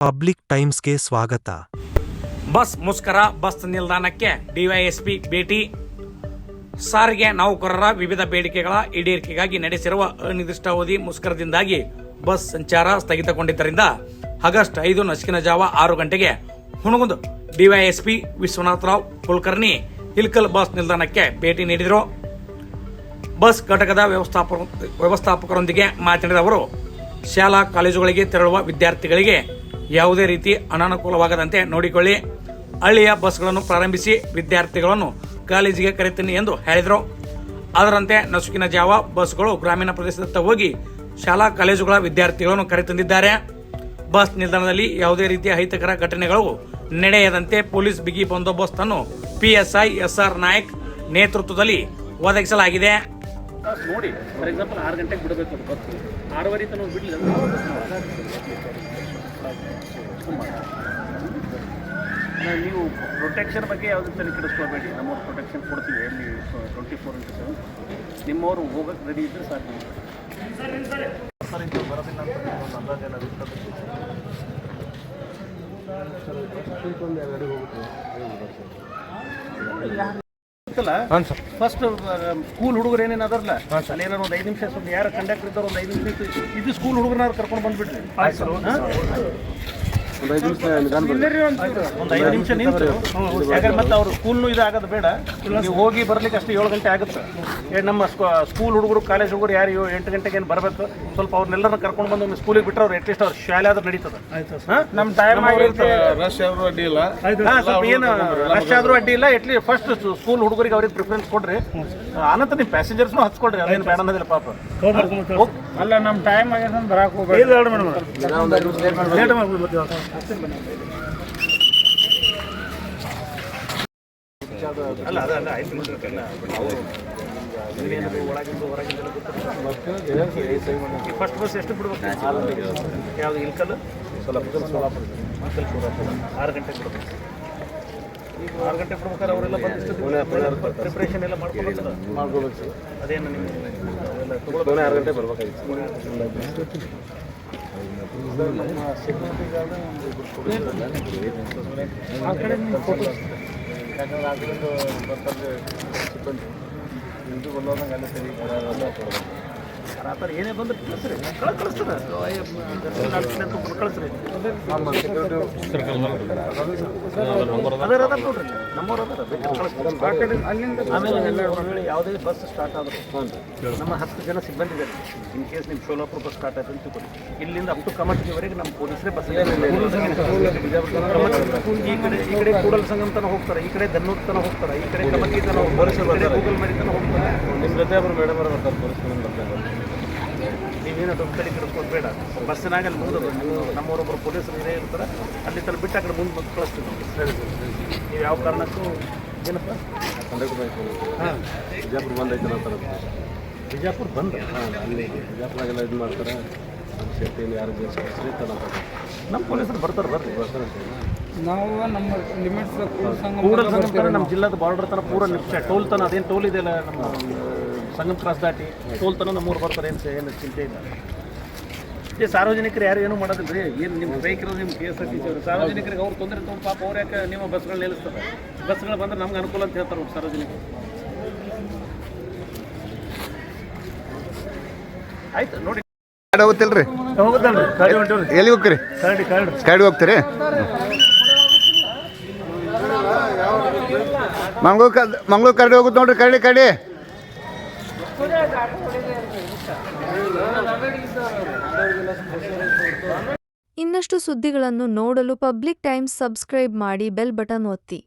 Public ಟೈಮ್ಸ್ಗೆ ಸ್ವಾಗತ. Bus ಮುಷ್ಕರ, bus ನಿಲ್ದಾಣಕ್ಕೆ ಡಿವೈಎಸ್ಪಿ ಭೇಟಿ. ಸಾರಿಗೆ ನೌಕರರ ವಿವಿಧ ಬೇಡಿಕೆಗಳ ಈಡೇರಿಕೆಗಾಗಿ ನಡೆಸಿರುವ ಅನಿರ್ದಿಷ್ಟಾವಧಿ ಮುಷ್ಕರದಿಂದಾಗಿ ಬಸ್ ಸಂಚಾರ ಸ್ಥಗಿತಗೊಂಡಿದ್ದರಿಂದ ಆಗಸ್ಟ್ 5 ನಸುಕಿನ ಜಾವ 6 ಗಂಟೆಗೆ ಹುಣಗುಂದ ಡಿವೈಎಸ್ಪಿ ವಿಶ್ವನಾಥರಾವ್ ಕುಲಕರ್ಣಿ ಇಲ್ಕಲ್ ಬಸ್ ನಿಲ್ದಾಣಕ್ಕೆ ಭೇಟಿ ನೀಡಿದರು. ಬಸ್ ಘಟಕದ ವ್ಯವಸ್ಥಾಪಕರೊಂದಿಗೆ ಮಾತನಾಡಿದ ಅವರು, ಶಾಲಾ ಕಾಲೇಜುಗಳಿಗೆ ತೆರಳುವ ವಿದ್ಯಾರ್ಥಿಗಳಿಗೆ ಯಾವುದೇ ರೀತಿ ಅನಾನುಕೂಲವಾಗದಂತೆ ನೋಡಿಕೊಳ್ಳಿ. ಹಳ್ಳಿಯ ಬಸ್ಗಳನ್ನು ಪ್ರಾರಂಭಿಸಿ ವಿದ್ಯಾರ್ಥಿಗಳನ್ನು ಕಾಲೇಜಿಗೆ ಕರೆತನ್ನಿ ಎಂದು ಹೇಳಿದರು. ಅದರಂತೆ ನಸುಕಿನ ಜಾವ ಬಸ್ಗಳು ಗ್ರಾಮೀಣ ಪ್ರದೇಶದತ್ತ ಹೋಗಿ ಶಾಲಾ ಕಾಲೇಜುಗಳ ವಿದ್ಯಾರ್ಥಿಗಳನ್ನು ಕರೆತಂದಿದ್ದಾರೆ. ಬಸ್ ನಿಲ್ದಾಣದಲ್ಲಿ ಯಾವುದೇ ರೀತಿಯ ಅಹಿತಕರ ಘಟನೆಗಳು ನಡೆಯದಂತೆ ಪೊಲೀಸ್ ಬಿಗಿ ಬಂದೋಬಸ್ತ್ ಅನ್ನು PSI SR ನಾಯಕ್ ನೇತೃತ್ವದಲ್ಲಿ ಒದಗಿಸಲಾಗಿದೆ. ನೋಡಿ, ಫಾರ್ ಎಕ್ಸಾಂಪಲ್ 6 ಗಂಟೆಗೆ ಬಿಡಬೇಕು ಬಸ್, 6:30 ತನಕ ಬಿಡಲಿಲ್ಲ. ನೀವು ಪ್ರೊಟೆಕ್ಷನ್ ಬಗ್ಗೆ ಯಾವುದೇ ತಲೆ ಕೆಡಿಸ್ಕೋಬೇಡಿ. ನಮ್ಮವ್ರು ಪ್ರೊಟೆಕ್ಷನ್ ಕೊಡ್ತೀವಿ. ಎಲ್ಲಿ 24/7 ನಿಮ್ಮವರು ಹೋಗಕ್ಕೆ ರೆಡಿ ಇದ್ದರೆ ಸಾಕು. ಬರೋದಿಲ್ಲ ಅಂತ ಒಂದು ಅಂದಾಜು ಫಸ್ಟ್ ಸ್ಕೂಲ್ ಹುಡುಗರು ಏನೇನು ಅದರಲ್ಲ ಅಲ್ಲಿ ಏನಾರು ಒಂದು 5 ನಿಮಿಷ ಸ್ವಲ್ಪ ಯಾರು ಕಂಡಕ್ಟರ್ ಇದ್ದವ್ರು ಒಂದು 5 ನಿಮಿಷ ಇದು ಸ್ಕೂಲ್ ಹುಡುಗರನ್ನ ಕರ್ಕೊಂಡು ಬಂದ್ಬಿಡ್ರಿ. ಒಂದು 5 ನಿಮಿಷ ನಿಂತು, ಯಾಕಂದ್ರೆ ಮತ್ತೆ ಅವ್ರು ಸ್ಕೂಲ್ನು ಇದಾಗೋದು ಬೇಡ. ನೀವು ಹೋಗಿ ಬರ್ಲಿಕ್ಕೆ ಅಷ್ಟು 7 ಗಂಟೆ ಆಗುತ್ತೆ. ನಮ್ಮ ಸ್ಕೂಲ್ ಹುಡುಗರು ಕಾಲೇಜ್ ಹುಡುಗರು ಯಾರು 8 ಗಂಟೆಗೆ ಏನು ಬರಬೇಕು, ಸ್ವಲ್ಪ ಅವ್ರನ್ನೆಲ್ಲರನ್ನ ಕರ್ಕೊಂಡು ಬಂದು ಒಮ್ಮೆ ಸ್ಕೂಲಿಗೆ ಬಿಟ್ಟರೆ ಅವ್ರು ಅಟ್ಲೀಸ್ಟ್ ಅವ್ರ ಶಾಲೆ ಆದ್ರೂ ನಡೀತದೆ. ನಮ್ಮ ಟೈಮ್ ರಶ್ ಆದ್ರೂ ಅಡ್ಡಿ ಇಲ್ಲ, ಸ್ವಲ್ಪ ಏನು ರಶ್ ಆದ್ರೂ ಅಡ್ಡಿ ಇಲ್ಲ. ಅಟ್ಲೀಸ್ಟ್ ಫಸ್ಟ್ ಸ್ಕೂಲ್ ಹುಡುಗರಿಗೆ ಅವ್ರಿಗೆ ಪ್ರಿಫರೆನ್ಸ್ ಕೊಡ್ರಿ. ಅನಂತರ ನಿಮ್ಮ ಪ್ಯಾಸೆಂಜರ್ಸ್ನು ಹಚ್ಕೊಡ್ರಿ, ಅದೇನು ಬೇಡ ಅನ್ನೋದಿಲ್ಲ ಪಾಪ. ಅಲ್ಲ, ನಮ್ಮ ಟೈಮ್ ಆಗ್ಯದ ಬರಾಕ್ ಹೋಗ್ಬೇಡಿ. ಅಲ್ಲ ಅದಲ್ಲ ಆಯ್ತು ಒಳಗಿಂದ ಹೊರಗಿಂದ ಫಸ್ಟ್ ಬಸ್ ಎಷ್ಟು ಬಿಡ್ಬೇಕು? ಯಾವುದು ಇಲ್ಕಲ್ ಸೋಲಾಪುರ 6 ಗಂಟೆಗೆ ಬಿಡ್ಬೇಕು. ಈಗ 6 ಗಂಟೆಗೆ ಬಿಡ್ಬೇಕಾದ್ರೆ ಅವರೆಲ್ಲ ಬಂದಿಷ್ಟು ಪ್ರಿಪ್ರೇಷನ್ ಎಲ್ಲ ಮಾಡ್ಕೋಬೇಕು ಸರ್. ಅದೇನು ನಿಮಗೆ 6 ಗಂಟೆ ಬರ್ಬೇಕಾಗಿತ್ತು. ಆ ಕಡೆ ಯಾಕಂದ್ರೆ ಅದರಿಂದ ಬರ್ತದೆ ಸಿಬ್ಬಂದಿ ನಿಂತು ಬಂದೋದಂಗೆ ಅಲ್ಲ ಸರಿ ಆ ಥರ ಏನೇ ಬಂದ್ರೆ ಕಳಿಸ್ರಿ, ಕಳಿಸ್ತಾರೆ ಕಳಿಸ್ರಿ. ಅದೇ ಅದ ನೋಡ್ರಿ, ನಮ್ಮವ್ರು ಅದಾರ. ಆಮೇಲೆ ಯಾವುದೇ ಬಸ್ ಸ್ಟಾರ್ಟ್ ಆದರೂ ನಮ್ಮ 10 ಜನ ಸಿಬ್ಬಂದಿ ಇದ್ದಾರೆ. ಇನ್ ಕೇಸ್ ನಿಮ್ಮ ಸೋಲಾಪುರ ಬಸ್ ಸ್ಟಾರ್ಟ್ ಆಯ್ತು ಅಂತ ತಿಳ್ಕೊಳ್ಳಿ, ಇಲ್ಲಿಂದ ಅಪ್ ಟು ಕಮರ್ಷಿಯವರೆಗೆ ನಮ್ಮ ಪೊಲೀಸರೇ ಬಸ್ ಈ ಕಡೆ ಕೂಡಲ ಸಂಗಮ ತನಕ ಹೋಗ್ತಾರೆ, ಈ ಕಡೆ ದನ್ನೂರು ತನಕ ಹೋಗ್ತಾರೆ, ಈ ಕಡೆ ಕಮರ್ಗಿ ತನಕ ಹೋಗ್ತಾರೆ, ಗೂಗಲ್ ಮರಿ ತನಕ ಹೋಗ್ತಾರೆ. ನಿಮ್ಮ ಜೊತೆ ಒಬ್ಬರು ಮೇಡಮ್ ಅವರು ಬರ್ತಾರೆ ಪೊಲೀಸ್. ನೀವೇನು ದೊಡ್ಡ ತಲೆ ಕೆಡಿಸ್ಕೊಂಡು ಬೇಡ. ಬಸ್ಸಿನಾಗ ಅಲ್ಲಿ ಮುಂದೆ ನಮ್ಮವರೊಬ್ಬರು ಪೊಲೀಸರು ಏನೇ ಇರ್ತಾರೆ, ಅಲ್ಲಿ ತಲೆ ಬಿಟ್ಟು ಆ ಕಡೆ ಮುಂದೆ ಮತ್ತೆ ಕಳಿಸ್ತೀವಿ. ಸರಿ ಸರಿ, ನೀವು ಯಾವ ಕಾರಣಕ್ಕೂ ಏನಪ್ಪ ಹಾಂ ಬಿಜಾಪುರ ಬಂದ್ ಐತೆ ಅಂತಾರೆ. ಬಿಜಾಪುರ ಬಂದು ಅಲ್ಲಿ ಬಿಜಾಪುರಾಗೆಲ್ಲ ಇದು ಮಾಡ್ತಾರೆ. ಸೇಫ್ಟಿ ಯಾರು ಕಳಿಸ್ರಿ ನಮ್ಮ ಪೊಲೀಸರು ಬರ್ತಾರೆ. ಬರ್ತಾರೆ ನಾವು ನಮ್ಮ ಲಿಮಿಟ್ಸ್ ಕೂಡಲ ಸಂಗಮ ನಮ್ಮ ಜಿಲ್ಲಾದ ಬಾರ್ಡರ್ ತನಕ ಪೂರ ನಿಮಿಷ ಟೋಲ್ ತನ ಅದೇನು ಟೋಲ್ ಇದೆಯಲ್ಲ ನಮ್ಮ ಸಂಗಮ ಕ್ರಾಸ್ ದಾಟಿ ಟೋಲ್ ತನ ನಮ್ಮೂರು ಬರ್ತಾರೆ. ಏನು ಚಿಂತೆ ಇಲ್ಲ. ಸಾರ್ವಜನಿಕರು ಯಾರು ಏನೂ ಮಾಡೋದಿಲ್ಲ ರೀ. ಏನು ನಿಮ್ಮ ಬೈಕ್ ಇರೋದು ನಿಮ್ಮ KSRTC ಅವರು ಸಾರ್ವಜನಿಕರಿಗೆ ಅವ್ರು ತೊಂದರೆ ತೊಗೊಂಡು ಪಾಪ ಅವ್ರು ಯಾಕೆ ನಿಮ್ಮ ಬಸ್ಗಳು ನಿಲ್ಲಿಸ್ತಾರೆ. ಬಸ್ಗಳು ಬಂದ್ರೆ ನಮ್ಗೆ ಅನುಕೂಲ ಅಂತ ಹೇಳ್ತಾರೆ ಸಾರ್ವಜನಿಕರು. ಆಯ್ತು ನೋಡಿ, ಹೋಗುತ್ತಿಲ್ರಿ, ಹೋಗುತ್ತಲ್ರಿ ಎಲ್ಲಿ ಹೋಗ್ತೀರಿ? ಕರಡಿ ಹೋಗ್ತೀರಿ? ಮಂಗಳೂರು ಕರಡಿ ಹೋಗುತ್ತೆ ನೋಡ್ರಿ. ಕರಡಿ ಇನ್ನಷ್ಟು ಸುದ್ದಿಗಳನ್ನು ನೋಡಲು ಪಬ್ಲಿಕ್ ಟೈಮ್ಸ್ ಸಬ್ಸ್ಕ್ರೈಬ್ ಮಾಡಿ, ಬೆಲ್ ಬಟನ್ ಒತ್ತಿ.